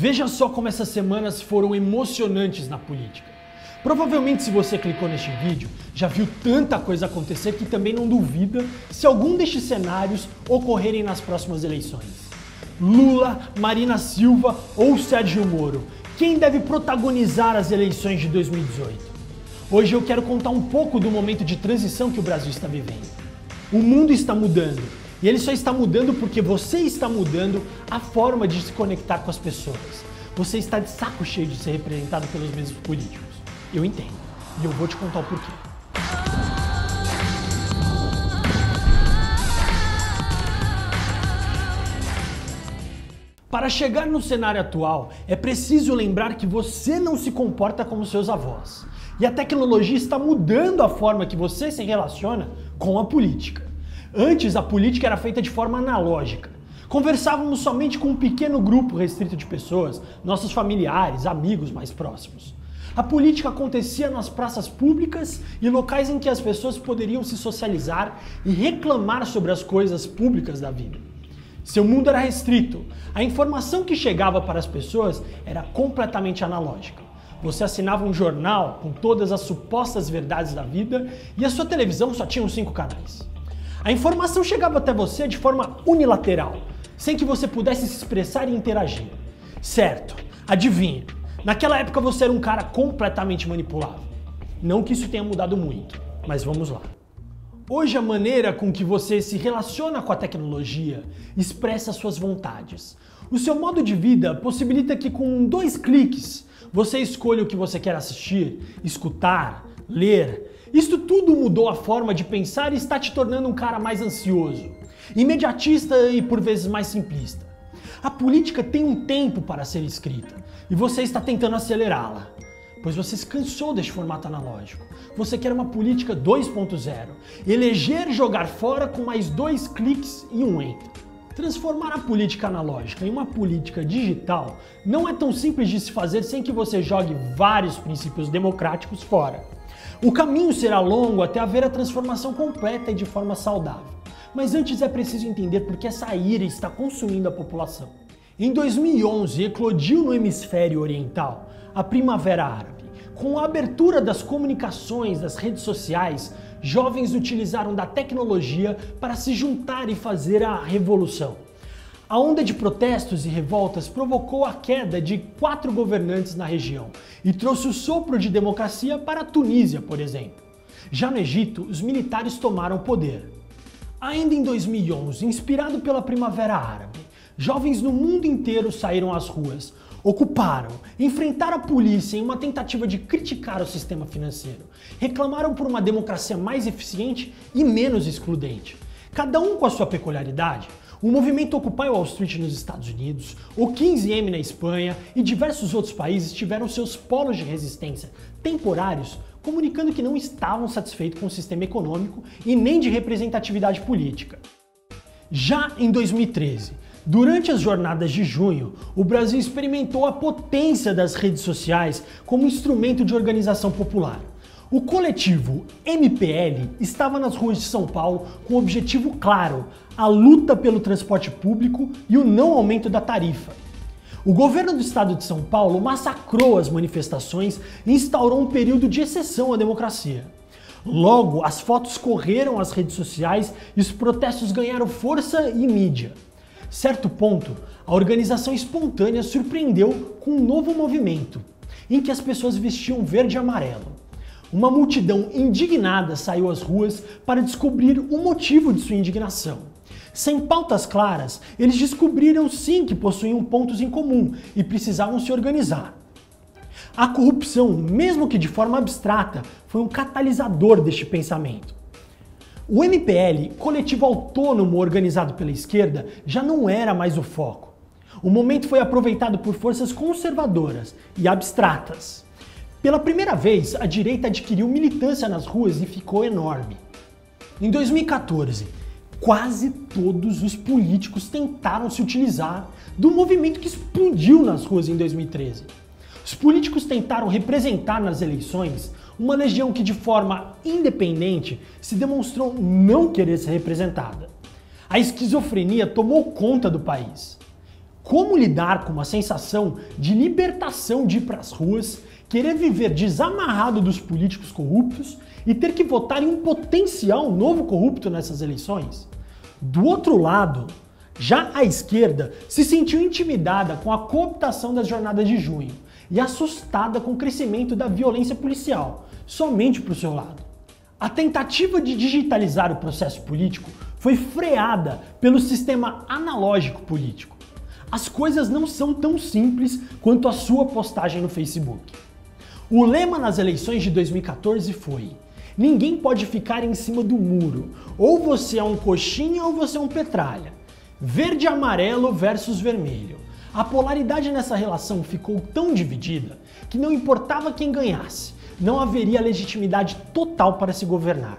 Veja só como essas semanas foram emocionantes na política. Provavelmente, se você clicou neste vídeo, já viu tanta coisa acontecer que também não duvida se algum destes cenários ocorrerem nas próximas eleições. Lula, Marina Silva ou Sérgio Moro, quem deve protagonizar as eleições de 2018? Hoje eu quero contar um pouco do momento de transição que o Brasil está vivendo. O mundo está mudando, e ele só está mudando porque você está mudando a forma de se conectar com as pessoas. Você está de saco cheio de ser representado pelos mesmos políticos. Eu entendo, e eu vou te contar o porquê. Para chegar no cenário atual, é preciso lembrar que você não se comporta como seus avós. E a tecnologia está mudando a forma que você se relaciona com a política. Antes, a política era feita de forma analógica. Conversávamos somente com um pequeno grupo restrito de pessoas, nossos familiares, amigos mais próximos. A política acontecia nas praças públicas e locais em que as pessoas poderiam se socializar e reclamar sobre as coisas públicas da vida. Seu mundo era restrito. A informação que chegava para as pessoas era completamente analógica. Você assinava um jornal com todas as supostas verdades da vida e a sua televisão só tinha 5 canais. A informação chegava até você de forma unilateral, sem que você pudesse se expressar e interagir. Certo, adivinha, naquela época você era um cara completamente manipulável. Não que isso tenha mudado muito, mas vamos lá. Hoje a maneira com que você se relaciona com a tecnologia expressa suas vontades. O seu modo de vida possibilita que com 2 cliques você escolha o que você quer assistir, escutar, ler. Isto tudo mudou a forma de pensar e está te tornando um cara mais ansioso, imediatista e por vezes mais simplista. A política tem um tempo para ser escrita e você está tentando acelerá-la, pois você se cansou deste formato analógico. Você quer uma política 2.0, eleger e jogar fora com mais 2 cliques e um enter. Transformar a política analógica em uma política digital não é tão simples de se fazer sem que você jogue vários princípios democráticos fora. O caminho será longo até haver a transformação completa e de forma saudável. Mas antes é preciso entender por que essa ira está consumindo a população. Em 2011, eclodiu no hemisfério oriental a Primavera Árabe. Com a abertura das comunicações, das redes sociais, jovens utilizaram da tecnologia para se juntar e fazer a revolução. A onda de protestos e revoltas provocou a queda de 4 governantes na região e trouxe o sopro de democracia para a Tunísia, por exemplo. Já no Egito, os militares tomaram o poder. Ainda em 2011, inspirado pela Primavera Árabe, jovens no mundo inteiro saíram às ruas, ocuparam, enfrentaram a polícia em uma tentativa de criticar o sistema financeiro, reclamaram por uma democracia mais eficiente e menos excludente. Cada um com a sua peculiaridade. O movimento Occupy Wall Street nos Estados Unidos, o 15M na Espanha e diversos outros países tiveram seus polos de resistência temporários, comunicando que não estavam satisfeitos com o sistema econômico e nem de representatividade política. Já em 2013, durante as jornadas de junho, o Brasil experimentou a potência das redes sociais como instrumento de organização popular. O coletivo MPL estava nas ruas de São Paulo com um objetivo claro: a luta pelo transporte público e o não aumento da tarifa. O governo do estado de São Paulo massacrou as manifestações e instaurou um período de exceção à democracia. Logo, as fotos correram às redes sociais e os protestos ganharam força e mídia. Certo ponto, a organização espontânea surpreendeu com um novo movimento, em que as pessoas vestiam verde e amarelo. Uma multidão indignada saiu às ruas para descobrir o motivo de sua indignação. Sem pautas claras, eles descobriram sim que possuíam pontos em comum e precisavam se organizar. A corrupção, mesmo que de forma abstrata, foi um catalisador deste pensamento. O MPL, coletivo autônomo organizado pela esquerda, já não era mais o foco. O momento foi aproveitado por forças conservadoras e abstratas. Pela primeira vez, a direita adquiriu militância nas ruas e ficou enorme. Em 2014, quase todos os políticos tentaram se utilizar do movimento que explodiu nas ruas em 2013. Os políticos tentaram representar nas eleições uma legião que de forma independente se demonstrou não querer ser representada. A esquizofrenia tomou conta do país. Como lidar com uma sensação de libertação de ir para as ruas, querer viver desamarrado dos políticos corruptos e ter que votar em um potencial novo corrupto nessas eleições? Do outro lado, já a esquerda se sentiu intimidada com a cooptação das jornadas de junho e assustada com o crescimento da violência policial, somente para o seu lado. A tentativa de digitalizar o processo político foi freada pelo sistema analógico político. As coisas não são tão simples quanto a sua postagem no Facebook. O lema nas eleições de 2014 foi: ninguém pode ficar em cima do muro, ou você é um coxinha ou você é um petralha. Verde e amarelo versus vermelho. A polaridade nessa relação ficou tão dividida que não importava quem ganhasse, não haveria legitimidade total para se governar.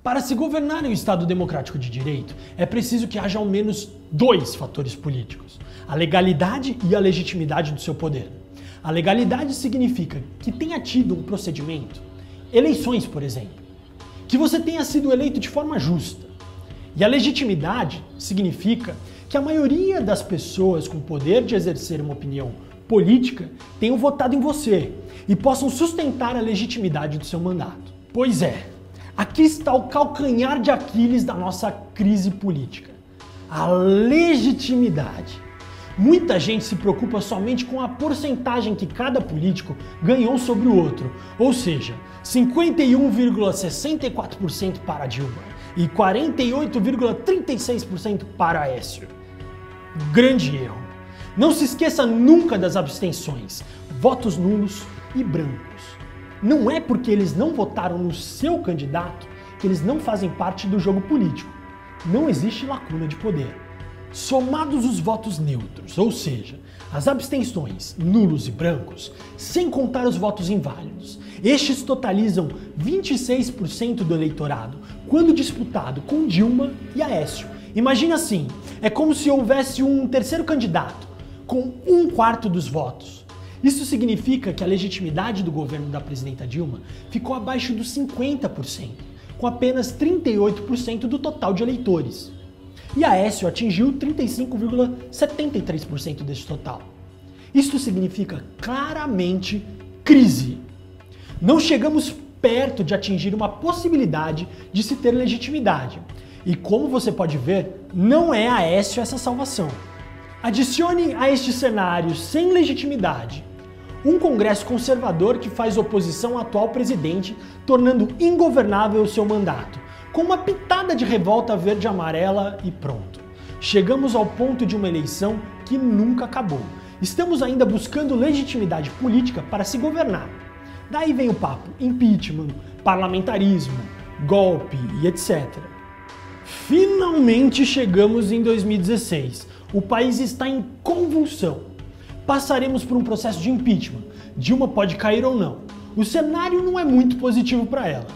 Para se governar em um Estado democrático de direito, é preciso que haja ao menos dois fatores políticos: a legalidade e a legitimidade do seu poder. A legalidade significa que tenha tido um procedimento, eleições, por exemplo, que você tenha sido eleito de forma justa. E a legitimidade significa que a maioria das pessoas com poder de exercer uma opinião política tenham votado em você e possam sustentar a legitimidade do seu mandato. Pois é, aqui está o calcanhar de Aquiles da nossa crise política: a legitimidade. Muita gente se preocupa somente com a porcentagem que cada político ganhou sobre o outro, ou seja, 51,64% para Dilma e 48,36% para Aécio. Grande erro. Não se esqueça nunca das abstenções, votos nulos e brancos. Não é porque eles não votaram no seu candidato que eles não fazem parte do jogo político. Não existe lacuna de poder. Somados os votos neutros, ou seja, as abstenções, nulos e brancos, sem contar os votos inválidos, estes totalizam 26% do eleitorado, quando disputado com Dilma e Aécio. Imagina assim, é como se houvesse um terceiro candidato, com 1/4 dos votos. Isso significa que a legitimidade do governo da presidenta Dilma ficou abaixo dos 50%, com apenas 38% do total de eleitores. E Aécio atingiu 35,73% desse total. Isto significa claramente crise. Não chegamos perto de atingir uma possibilidade de se ter legitimidade. E como você pode ver, não é Aécio essa salvação. Adicione a este cenário sem legitimidade um Congresso conservador que faz oposição ao atual presidente, tornando ingovernável o seu mandato, com uma pitada de revolta verde e amarela e pronto. Chegamos ao ponto de uma eleição que nunca acabou. Estamos ainda buscando legitimidade política para se governar. Daí vem o papo: impeachment, parlamentarismo, golpe e etc. Finalmente chegamos em 2016. O país está em convulsão. Passaremos por um processo de impeachment. Dilma pode cair ou não. O cenário não é muito positivo para ela.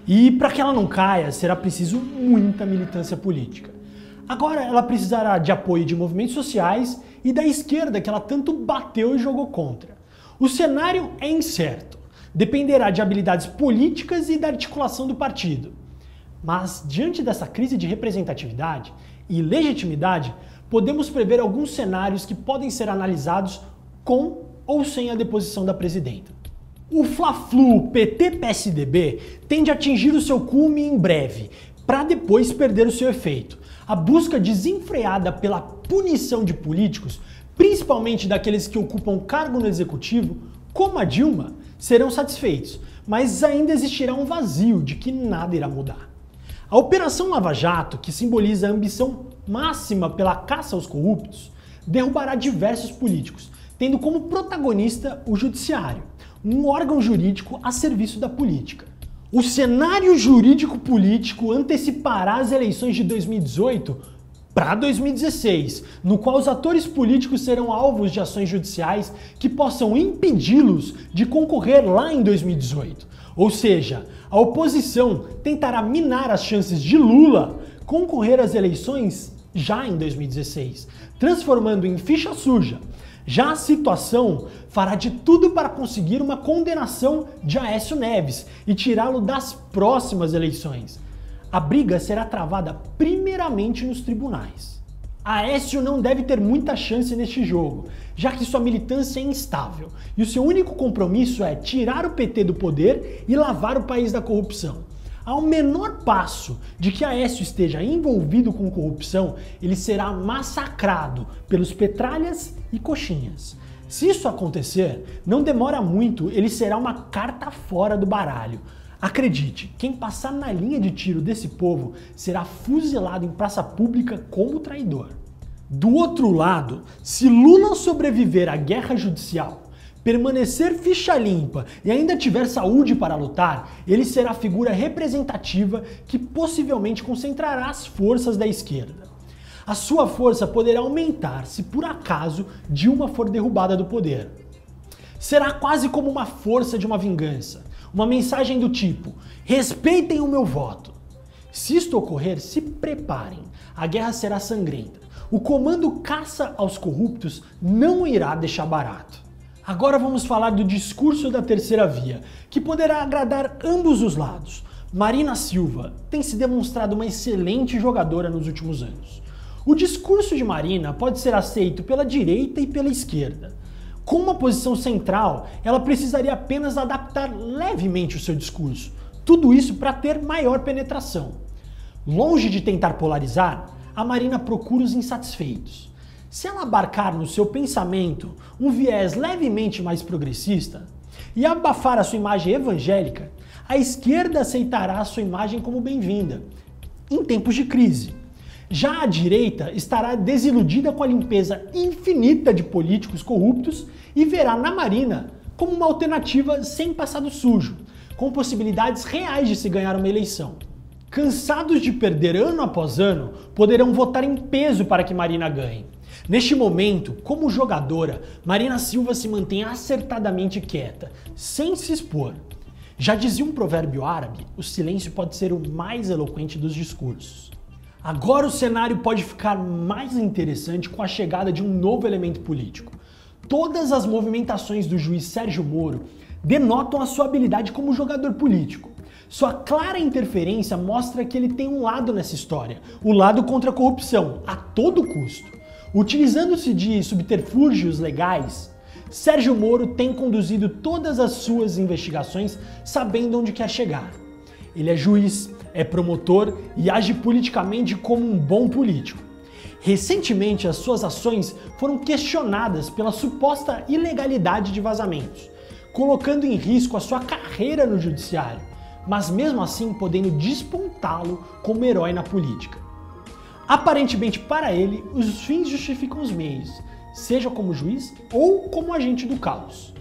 E para que ela não caia, será preciso muita militância política. Agora ela precisará de apoio de movimentos sociais e da esquerda que ela tanto bateu e jogou contra. O cenário é incerto. Dependerá de habilidades políticas e da articulação do partido. Mas, diante dessa crise de representatividade e legitimidade, podemos prever alguns cenários que podem ser analisados com ou sem a deposição da presidenta. O Fla-Flu PT-PSDB tende a atingir o seu cume em breve, para depois perder o seu efeito. A busca desenfreada pela punição de políticos, principalmente daqueles que ocupam cargo no executivo, como a Dilma, serão satisfeitos, mas ainda existirá um vazio de que nada irá mudar. A Operação Lava Jato, que simboliza a ambição máxima pela caça aos corruptos, derrubará diversos políticos, tendo como protagonista o Judiciário, um órgão jurídico a serviço da política. O cenário jurídico-político antecipará as eleições de 2018 para 2016, no qual os atores políticos serão alvos de ações judiciais que possam impedi-los de concorrer lá em 2018. Ou seja, a oposição tentará minar as chances de Lula concorrer às eleições já em 2016, transformando em ficha suja. Já a situação fará de tudo para conseguir uma condenação de Aécio Neves e tirá-lo das próximas eleições. A briga será travada primeiramente nos tribunais. Aécio não deve ter muita chance neste jogo, já que sua militância é instável e o seu único compromisso é tirar o PT do poder e lavar o país da corrupção. Ao menor passo de que Aécio esteja envolvido com corrupção, ele será massacrado pelos petralhas e coxinhas. Se isso acontecer, não demora muito, ele será uma carta fora do baralho. Acredite, quem passar na linha de tiro desse povo será fuzilado em praça pública como traidor. Do outro lado, se Lula sobreviver à guerra judicial, permanecer ficha limpa e ainda tiver saúde para lutar, ele será a figura representativa que possivelmente concentrará as forças da esquerda. A sua força poderá aumentar se por acaso Dilma for derrubada do poder. Será quase como uma força de uma vingança, uma mensagem do tipo: respeitem o meu voto. Se isto ocorrer, se preparem, a guerra será sangrenta. O comando caça aos corruptos não irá deixar barato. Agora vamos falar do discurso da terceira via, que poderá agradar ambos os lados. Marina Silva tem se demonstrado uma excelente jogadora nos últimos anos. O discurso de Marina pode ser aceito pela direita e pela esquerda. Com uma posição central, ela precisaria apenas adaptar levemente o seu discurso. Tudo isso para ter maior penetração. Longe de tentar polarizar, a Marina procura os insatisfeitos. Se ela abarcar no seu pensamento um viés levemente mais progressista e abafar a sua imagem evangélica, a esquerda aceitará a sua imagem como bem-vinda, em tempos de crise. Já a direita estará desiludida com a limpeza infinita de políticos corruptos e verá na Marina como uma alternativa sem passado sujo, com possibilidades reais de se ganhar uma eleição. Cansados de perder ano após ano, poderão votar em peso para que Marina ganhe. Neste momento, como jogadora, Marina Silva se mantém acertadamente quieta, sem se expor. Já dizia um provérbio árabe, o silêncio pode ser o mais eloquente dos discursos. Agora o cenário pode ficar mais interessante com a chegada de um novo elemento político. Todas as movimentações do juiz Sérgio Moro denotam a sua habilidade como jogador político. Sua clara interferência mostra que ele tem um lado nessa história, o lado contra a corrupção, a todo custo. Utilizando-se de subterfúgios legais, Sérgio Moro tem conduzido todas as suas investigações sabendo onde quer chegar. Ele é juiz, é promotor e age politicamente como um bom político. Recentemente, as suas ações foram questionadas pela suposta ilegalidade de vazamentos, colocando em risco a sua carreira no judiciário, mas mesmo assim podendo despontá-lo como herói na política. Aparentemente para ele, os fins justificam os meios, seja como juiz ou como agente do caos.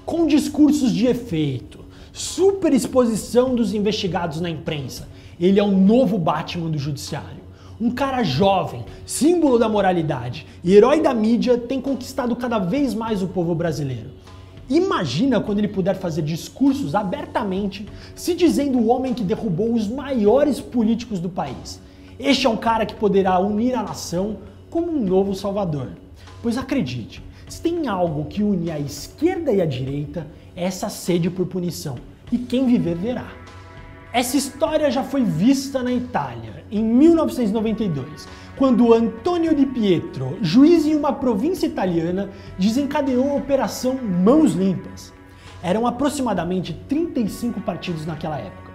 Com discursos de efeito, superexposição dos investigados na imprensa, ele é o novo Batman do judiciário. Um cara jovem, símbolo da moralidade e herói da mídia, tem conquistado cada vez mais o povo brasileiro. Imagina quando ele puder fazer discursos abertamente, se dizendo o homem que derrubou os maiores políticos do país. Este é um cara que poderá unir a nação como um novo salvador. Pois acredite, se tem algo que une a esquerda e a direita, é essa sede por punição. E quem viver verá. Essa história já foi vista na Itália, em 1992, quando Antonio Di Pietro, juiz em uma província italiana, desencadeou a Operação Mãos Limpas. Eram aproximadamente 35 partidos naquela época.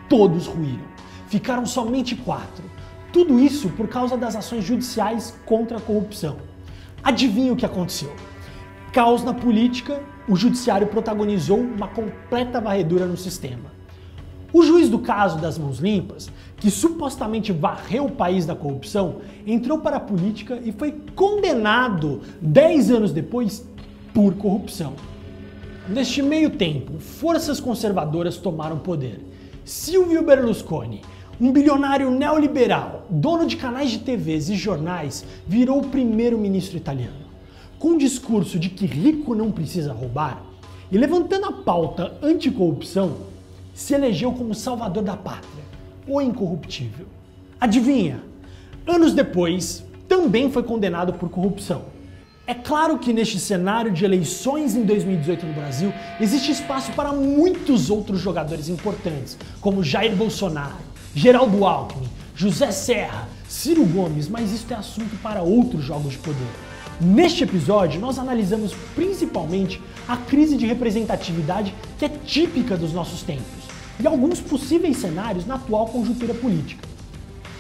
Todos ruíram. Ficaram somente 4. Tudo isso por causa das ações judiciais contra a corrupção. Adivinha o que aconteceu? Caos na política, o judiciário protagonizou uma completa varredura no sistema. O juiz do caso das Mãos Limpas, que supostamente varreu o país da corrupção, entrou para a política e foi condenado 10 anos depois por corrupção. Neste meio tempo, forças conservadoras tomaram poder. Silvio Berlusconi, um bilionário neoliberal, dono de canais de TVs e jornais, virou o primeiro-ministro italiano. Com o discurso de que rico não precisa roubar e levantando a pauta anticorrupção, se elegeu como salvador da pátria, o incorruptível. Adivinha? Anos depois, também foi condenado por corrupção. É claro que neste cenário de eleições em 2018 no Brasil, existe espaço para muitos outros jogadores importantes, como Jair Bolsonaro, Geraldo Alckmin, José Serra, Ciro Gomes, mas isso é assunto para outros jogos de poder. Neste episódio, nós analisamos principalmente a crise de representatividade que é típica dos nossos tempos e alguns possíveis cenários na atual conjuntura política.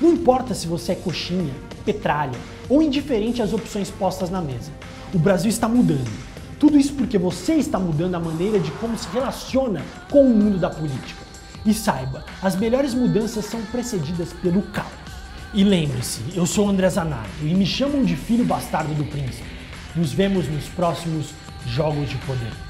Não importa se você é coxinha, petralha ou indiferente às opções postas na mesa, o Brasil está mudando. Tudo isso porque você está mudando a maneira de como se relaciona com o mundo da política. E saiba, as melhores mudanças são precedidas pelo caos. E lembre-se, eu sou o André Zanardi e me chamam de filho bastardo do príncipe. Nos vemos nos próximos Jogos de Poder.